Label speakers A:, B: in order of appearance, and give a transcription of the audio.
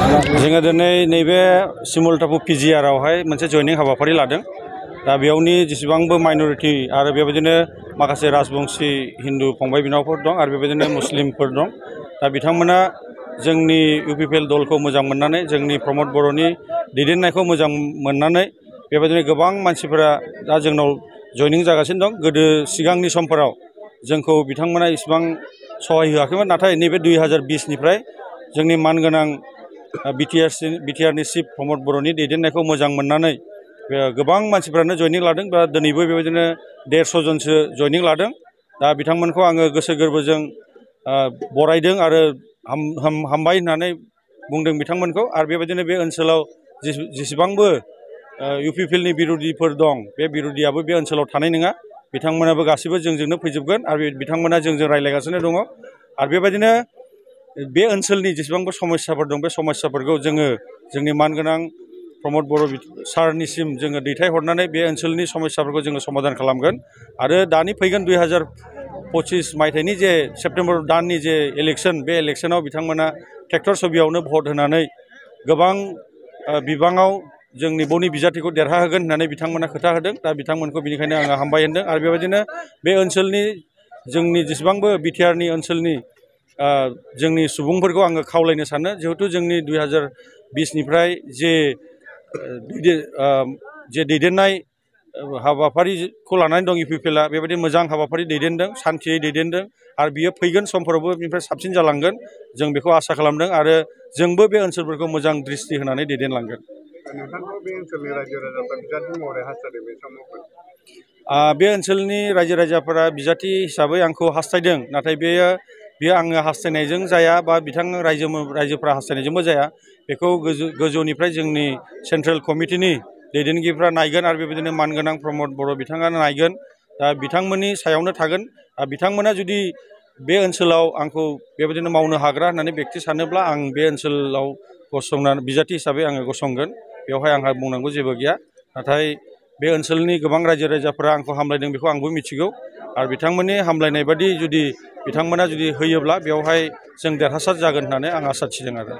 A: जोङो दिनै नैबे सिमुलटापु पिजिआरआवहाय मोनसे जयनिं हाबाफारि लादों। दा बेयावनि जेसेबांबो माइनरिटि आरो बेबायदिनो माखासे राजबंशी हिन्दु फंबाय बिनानावफोर दं आरो बेबायदिनो मुस्लिमफोर दं। दा बिथांमोना जोंनि इउपिपिएल दलखौ मोजां मोननानै जोंनि प्रमद बर'नि दैदेननायखौ मोजां मोननानै बेबायदिनो गोबां मानसिफोरा दा जोंनाव जयनिं जागासिनो दं। गोदो सिगांनि समफोराव जोंखौ बिथांमोना इसेबां सहाय होआखैमोन, नाथाय नैबे 2020निफ्राय जोंनि मानगोनां बिटिआरनि चिफ प्रमद बर'नि दैदेननायखौ मोजां मोननानै गोबां मानसिफ्रानो जयनिं लादों। बा दिनैबो बेबायदिनो 150 जनसो जयनिं लादों। दा बिथांमोनखौ आङो गोसो गोरबोजों बरायदों आरो हामबाय होननानै बुंदों बिथांमोनखौ। आरो बेबायदिनो बे ओनसोलाव जेसेबांबो इउपिपिएलनि बिर'धिफोर दं, बे बिर'धियाबो बे ओनसोलाव थानाय नङा। बिथांमोनाबो गासैबो जोंजोंनो फैजोबगोन आरो बिथांमोना जोंजों रायज्लायगासिनो दङ। आरो बेबायदिनो बे ओनसोलनि जेसेबांबो समस्याफोर दं, बे समस्याफोरखौ जोंनि मानगोनां प्रमद बर' सारनिसिम जोङो दैथायहरनानै बे ओनसोलनि समस्याफोरखौ जोङो समाधान खालामगोन। आरो दानि फैगोन 2025 मायथाइनि जे सेप्तेम्बर दाननि जे इलेक्सन, बे इलेक्सनाव बिथांमोना ट्रेक्टर छबियावनो भट होनानै गोबां बिबाङाव जोंनि बर'नि बिजाथिखौ देरहाहोगोन होननानै बिथांमोना खोथा होदों। दा बिथांमोनखौ बेनिखायनो आङो हामबाय होनदों। आरो बेबायदिनो बे ओनसोलनि जोंनि जेसेबांबो बिटिआरनि ओनसोलनि जोंनि सुबुंफोरखौ आङो खावलायनो सानो, जिहेथु जोंनि 2020निफ्राय जे दैदेननाय हाबाफारिखौ लानानै दं इउपिपिएलआ, बेबायदि मोजां हाबाफारि दैदेनदों, सान्थियै दैदेनदों। आरो बियो फैगोन समफोरावबो बेनिफ्राय साबसिन जालांगोन, जों बेखौ आसा खालामदों। आरो जोंबो बे ओनसोलफोरखौ मोजां दृष्टि होनानै दैदेनलांगोन।
B: नोंथांखौ बे ओनसोलनि रायजो राजाफ्रा बिजाथि महरै हास्थायदों, बे समाव
A: बे ओनसोलनि रायजो राजाफोरा बिजाथि हिसाबै आंखौ हास्थायदों, नाथाय बेयो आङो हास्थायनायजों जाया बा बिथां रायजोफ्रा हास्थायनायजोंबो जाया। बेखौ गोजौनिफ्राय जोंनि सेन्ट्रेल कमिटिनि दैदेनगिरिफ्रा नायगोन आरो बेबायदिनो मानगोनां प्रमद बर' बिथाङा नायगोन। दा बिथांमोननि सायावनो थागोन। बिथांमोना जुदि बे ओनसोलाव आंखौ बेबायदिनो मावनो हाग्रा होननानै बेक्ति सानोब्ला आं बे ओनसोलाव गसंनानै बिजाथि हिसाबै आङो गसंगोन। बेवहाय आंहा बुंनांगौ जेबो गैया। नाथाय बे ओनसोलनि गोबां रायजो राजाफोरा आंखौ हामलायदों, बेखौ आंबो मिथिगौ। आरो बिथांमोननि हामलायनाय बादि जुदि बिथांमोना होयोब्ला बेवहाय जों देरहासार जागोन होननानै आं आसा थिदों आरो।